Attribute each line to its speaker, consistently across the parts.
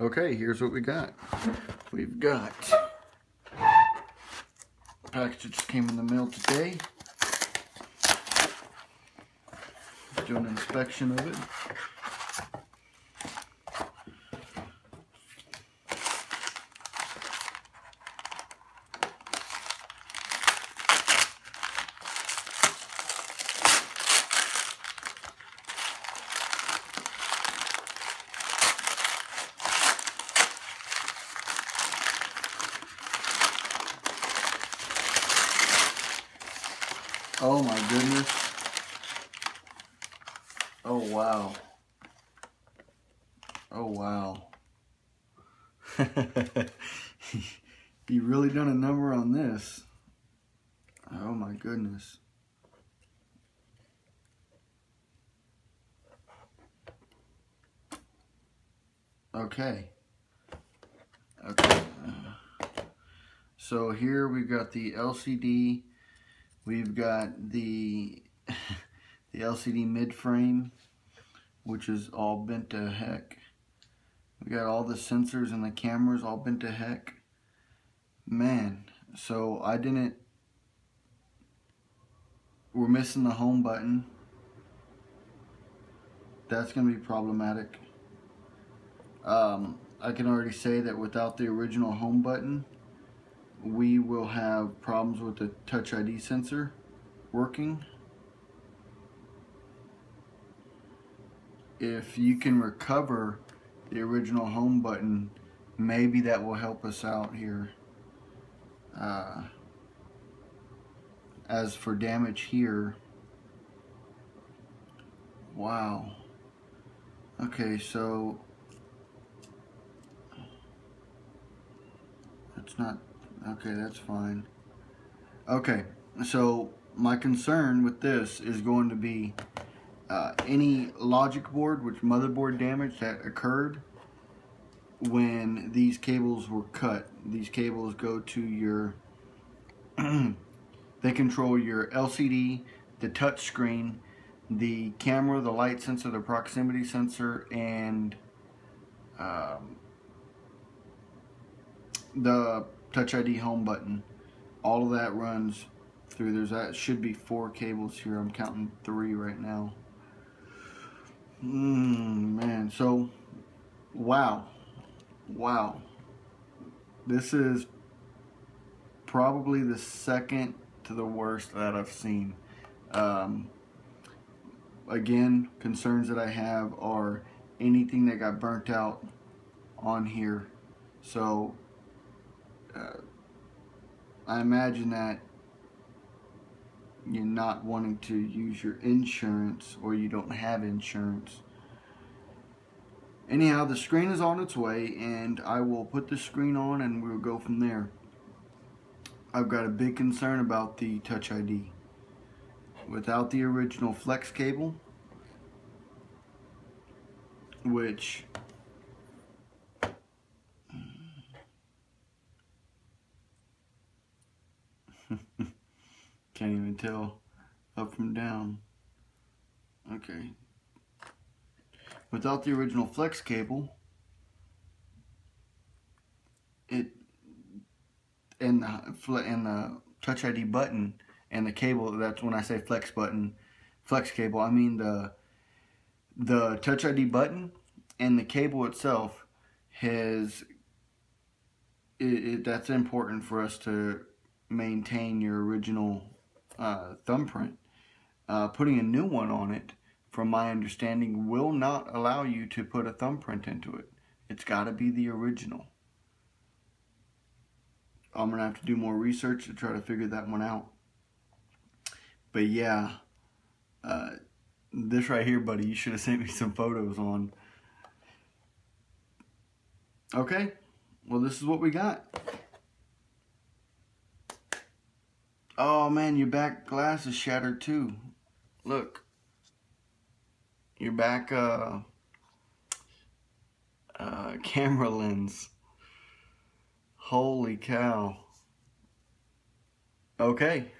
Speaker 1: Okay, here's what we got. We've got a package that just came in the mail today. Do an inspection of it. Oh my goodness. Oh wow. Oh wow. You really done a number on this. Oh my goodness. Okay. Okay. So here we've got the LCD. We've got the the LCD mid-frame, which is all bent to heck. We got all the sensors and the cameras all bent to heck. Man, so we're missing the home button. That's going to be problematic. I can already say that without the original home button, we will have problems with the Touch ID sensor working. If you can recover the original home button, maybe that will help us out here. As for damage here, wow. Okay, so that's not, okay, that's fine. Okay, so my concern with this is going to be any logic board, which motherboard damage that occurred when these cables were cut. These cables go to your, they control your LCD, the touch screen, the camera, the light sensor, the proximity sensor, and the Touch ID home button. All of that runs through. That should be 4 cables here. I'm counting 3 right now. Man, so wow. This is probably the second to the worst that I've seen. Again, concerns that I have are anything that got burnt out on here. So I imagine that you're not wanting to use your insurance, or you don't have insurance. Anyhow, the screen is on its way, and I will put the screen on and we'll go from there. I've got a big concern about the Touch ID. Without the original flex cable, which can't even tell up from down. Okay. Without the original flex cable, and the Touch ID button and the cable, that's when I say flex cable, I mean the Touch ID button and the cable itself that's important for us to maintain your original thumbprint. Putting a new one on it, from my understanding, will not allow you to put a thumbprint into it. It's got to be the original. I'm going to have to do more research to try to figure that one out. But yeah, this right here, buddy, you should have sent me some photos on. Okay, well, this is what we got. Oh man, your back glass is shattered too. Look. Your back camera lens. Holy cow. Okay.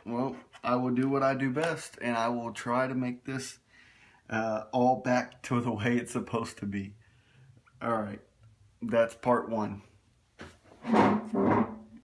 Speaker 1: Well, I will do what I do best, and I will try to make this all back to to the way it's supposed to be. Alright, that's part 1.